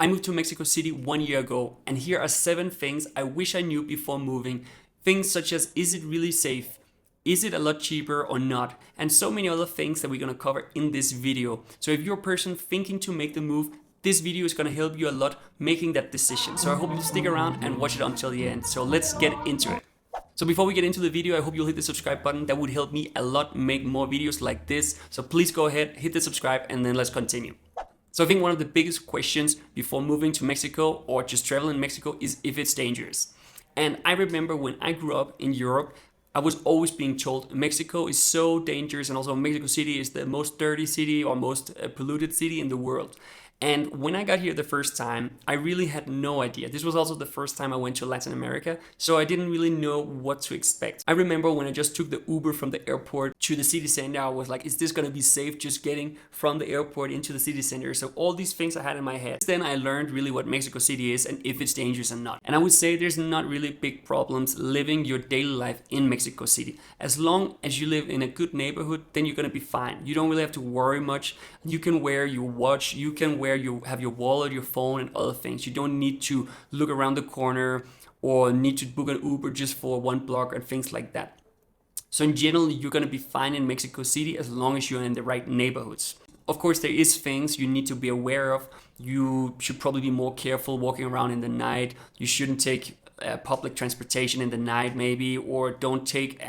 I moved to Mexico City 1 year ago, and here are 7 things I wish I knew before moving. Things such as, is it really safe? Is it a lot cheaper or not? And so many other things that we're gonna cover in this video. So if you're a person thinking to make the move, this video is gonna help you a lot making that decision. So I hope you'll stick around and watch it until the end. So let's get into it. So before we get into the video, I hope you'll hit the subscribe button. That would help me a lot make more videos like this. So please go ahead, hit the subscribe, and then let's continue. So I think one of the biggest questions before moving to Mexico or just traveling in Mexico is if it's dangerous. And I remember when I grew up in Europe, I was always being told Mexico is so dangerous, and also Mexico City is the most dirty city or most polluted city in the world. And when I got here the first time, I really had no idea. This was also the first time I went to Latin America, so I didn't really know what to expect. I remember when I just took the Uber from the airport to the city center, I was like, is this gonna be safe just getting from the airport into the city center? So all these things I had in my head. Then I learned really what Mexico City is and if it's dangerous or not. And I would say there's not really big problems living your daily life in Mexico City. As long as you live in a good neighborhood, then you're gonna be fine. You don't really have to worry much. You can wear your watch, you can wear you have your wallet, your phone, and other things. You don't need to look around the corner or need to book an Uber just for one block and things like that. So in general, you're going to be fine in Mexico City as long as you're in the right neighborhoods. Of course, there is things you need to be aware of. You should probably be more careful walking around in the night. You shouldn't take public transportation in the night maybe, or don't take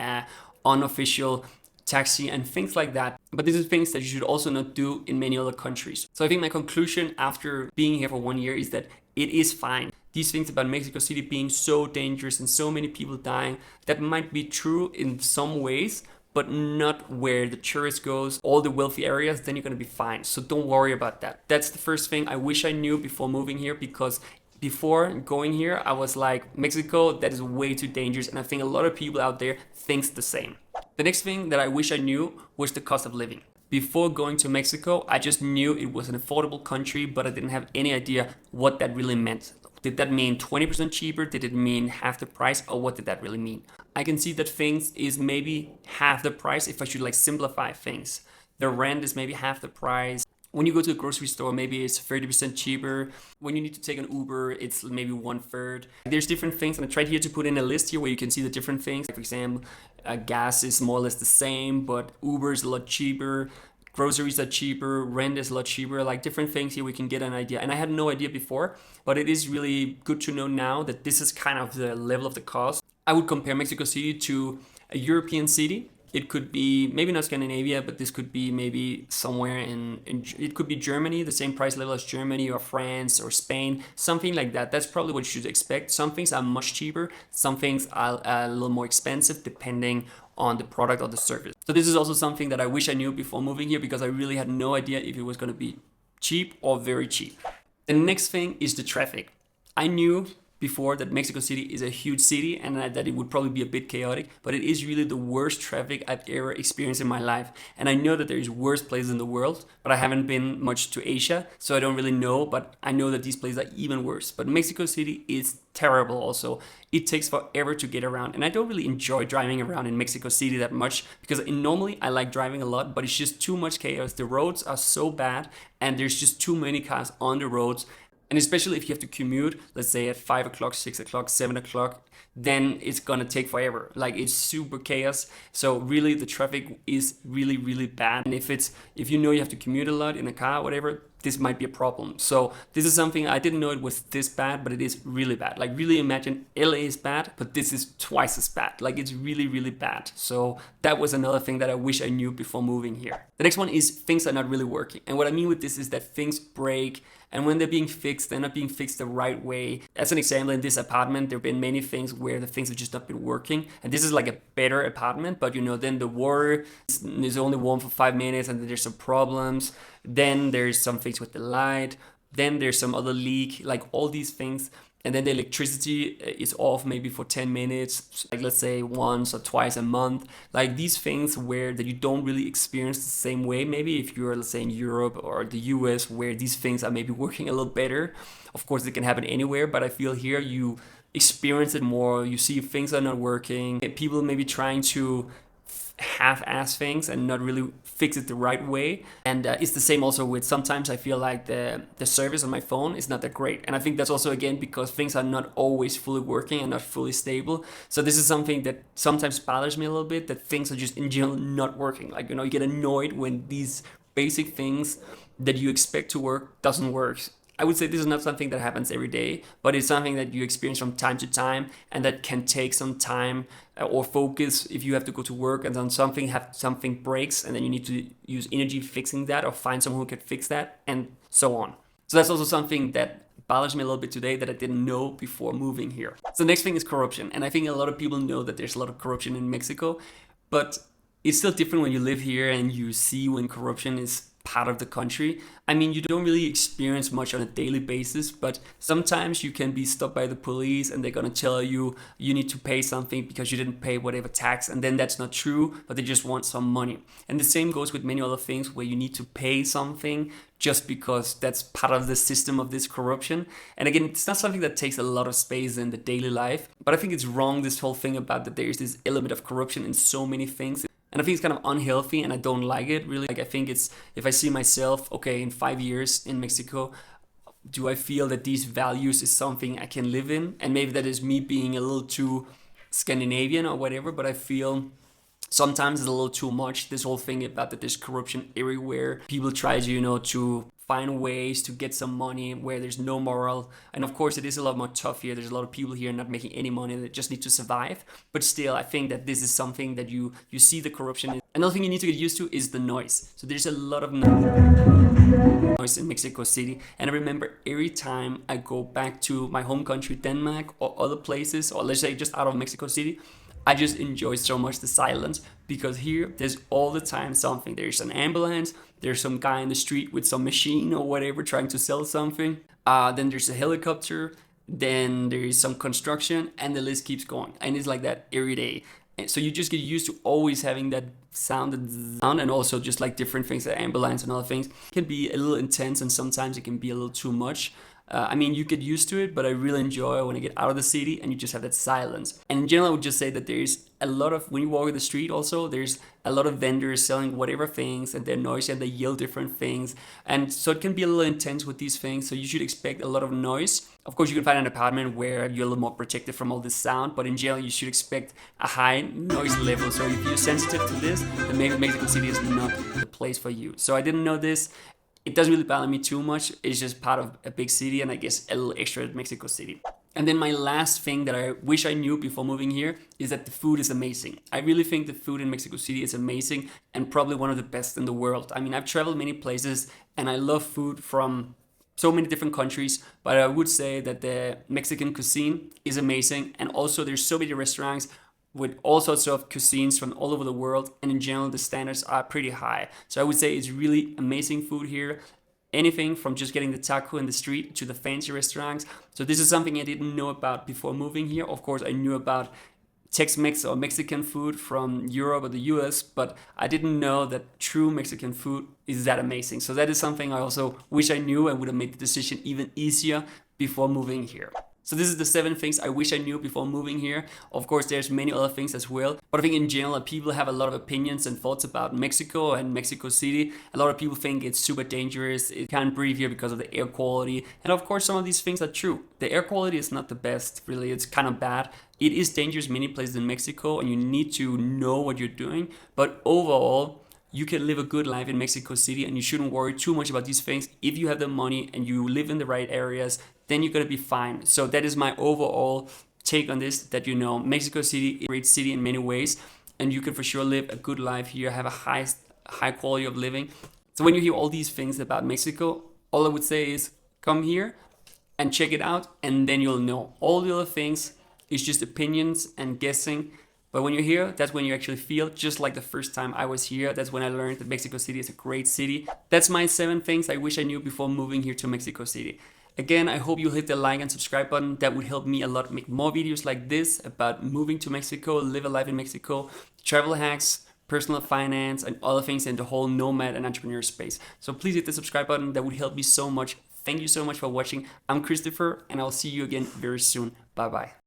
unofficial taxi and things like that. But these are things that you should also not do in many other countries. So I think my conclusion after being here for 1 year is that it is fine. These things about Mexico City being so dangerous and so many people dying, that might be true in some ways, but not where the tourist goes, all the wealthy areas, then you're gonna be fine. So don't worry about that. That's the first thing I wish I knew before moving here, because before going here, I was like, Mexico, that is way too dangerous. And I think a lot of people out there thinks the same. The next thing that I wish I knew was the cost of living. Before going to Mexico, I just knew it was an affordable country, but I didn't have any idea what that really meant. Did that mean 20% cheaper? Did it mean half the price? Or what did that really mean? I can see that things is maybe half the price if I should like simplify things. The rent is maybe half the price. When you go to a grocery store, maybe it's 30% cheaper. When you need to take an Uber, it's maybe 1/3. There's different things, and I tried here to put in a list here where you can see the different things. For example, gas is more or less the same, but Uber is a lot cheaper. Groceries are cheaper, rent is a lot cheaper, like different things here we can get an idea. And I had no idea before, but it is really good to know now that this is kind of the level of the cost. I would compare Mexico City to a European city. It could be maybe not Scandinavia, but this could be maybe somewhere it could be Germany, the same price level as Germany or France or Spain, something like that. That's probably what you should expect. Some things are much cheaper, some things are a little more expensive depending on the product or the service. So this is also something that I wish I knew before moving here, because I really had no idea if it was going to be cheap or very cheap. The next thing is the traffic. I knew before that Mexico City is a huge city and that it would probably be a bit chaotic, but it is really the worst traffic I've ever experienced in my life. And I know that there is worse places in the world, but I haven't been much to Asia, so I don't really know, but I know that these places are even worse. But Mexico City is terrible also. It takes forever to get around, and I don't really enjoy driving around in Mexico City that much, because normally I like driving a lot, but it's just too much chaos. The roads are so bad, and there's just too many cars on the roads. And especially if you have to commute, let's say at 5 o'clock, 6 o'clock, 7 o'clock, then it's gonna take forever. Like, it's super chaos. So really the traffic is really, really bad. And if you know you have to commute a lot in a car, whatever, this might be a problem. So this is something I didn't know it was this bad, but it is really bad. Like, really imagine LA is bad, but this is twice as bad. Like, it's really, really bad. So that was another thing that I wish I knew before moving here. The next one is things are not really working. And what I mean with this is that things break, and when they're being fixed, they're not being fixed the right way. As an example, in this apartment, there have been many things where the things have just not been working. And this is like a better apartment, but then the water is only warm for 5 minutes, and then there's some problems. Then there's some things with the light. Then there's some other leak, like all these things. And then the electricity is off maybe for 10 minutes, like let's say once or twice a month. Like these things that you don't really experience the same way. Maybe if you're, let's say, in Europe or the US, where these things are maybe working a little better. Of course, it can happen anywhere, but I feel here you experience it more. You see things are not working. People maybe trying to half-ass things and not really fix it the right way. And it's the same also with sometimes I feel like the service on my phone is not that great. And I think that's also again because things are not always fully working and not fully stable. So this is something that sometimes bothers me a little bit, that things are just in general not working. Like, you get annoyed when these basic things that you expect to work doesn't work. I would say this is not something that happens every day, but it's something that you experience from time to time, and that can take some time or focus if you have to go to work and then something breaks, and then you need to use energy fixing that or find someone who can fix that, and so on. So that's also something that bothers me a little bit today that I didn't know before moving here. So the next thing is corruption, and I think a lot of people know that there's a lot of corruption in Mexico, but it's still different when you live here and you see when corruption is part of the country. I mean, you don't really experience much on a daily basis, but sometimes you can be stopped by the police and they're gonna tell you you need to pay something because you didn't pay whatever tax, and then that's not true, but they just want some money. And the same goes with many other things where you need to pay something just because that's part of the system of this corruption. And again, it's not something that takes a lot of space in the daily life, but I think it's wrong, this whole thing about that there's this element of corruption in so many things. And I think it's kind of unhealthy, and I don't like it really. Like, I think it's, if I see myself, okay, in 5 years in Mexico, do I feel that these values is something I can live in? And maybe that is me being a little too Scandinavian or whatever, but I feel sometimes it's a little too much. This whole thing about that there's corruption everywhere. People try to, to find ways to get some money where there's no moral. And of course, it is a lot more tough here. There's a lot of people here not making any money that just need to survive. But still, I think that this is something that you see the corruption. Another thing you need to get used to is the noise. So there's a lot of noise in Mexico City. And I remember every time I go back to my home country, Denmark, or other places, or let's say just out of Mexico City, I just enjoy so much the silence, because here there's all the time something. There's an ambulance, there's some guy in the street with some machine or whatever trying to sell something. Then there's a helicopter, then there is some construction, and the list keeps going. And it's like that every day. And so you just get used to always having that sound, and also just like different things, the ambulance and other things can be a little intense, and sometimes it can be a little too much. I mean, you get used to it, but I really enjoy when I get out of the city and you just have that silence. And in general, I would just say that there's a lot of, when you walk in the street also, there's a lot of vendors selling whatever things, and they're noisy and they yell different things. And so it can be a little intense with these things. So you should expect a lot of noise. Of course, you can find an apartment where you're a little more protected from all this sound, but in general, you should expect a high noise level. So if you're sensitive to this, then maybe Mexico City is not the place for you. So I didn't know this. It doesn't really bother me too much. It's just part of a big city, and I guess a little extra at Mexico City. And then my last thing that I wish I knew before moving here is that the food is amazing. I really think the food in Mexico City is amazing and probably one of the best in the world. I mean, I've traveled many places and I love food from so many different countries, but I would say that the Mexican cuisine is amazing. And also there's so many restaurants with all sorts of cuisines from all over the world, and in general the standards are pretty high. So I would say it's really amazing food here. Anything from just getting the taco in the street to the fancy restaurants. So this is something I didn't know about before moving here. Of course, I knew about Tex-Mex or Mexican food from Europe or the US, but I didn't know that true Mexican food is that amazing. So that is something I also wish I knew, and would have made the decision even easier before moving here. So this is the 7 things I wish I knew before moving here. Of course, there's many other things as well. But I think in general, people have a lot of opinions and thoughts about Mexico and Mexico City. A lot of people think it's super dangerous. It can't breathe here because of the air quality. And of course, some of these things are true. The air quality is not the best, really. It's kind of bad. It is dangerous in many places in Mexico, and you need to know what you're doing. But overall, you can live a good life in Mexico City, and you shouldn't worry too much about these things. If you have the money and you live in the right areas, then you're gonna be fine. So that is my overall take on this, that Mexico City is a great city in many ways, and you can for sure live a good life here, have a high quality of living. So when you hear all these things about Mexico, all I would say is come here and check it out, and then you'll know. All the other things is just opinions and guessing. But when you're here, that's when you actually feel, just like the first time I was here. That's when I learned that Mexico City is a great city. That's my 7 things I wish I knew before moving here to Mexico City. Again, I hope you'll hit the like and subscribe button. That would help me a lot make more videos like this about moving to Mexico, live a life in Mexico, travel hacks, personal finance, and other things in the whole nomad and entrepreneur space. So please hit the subscribe button. That would help me so much. Thank you so much for watching. I'm Christopher, and I'll see you again very soon. Bye-bye.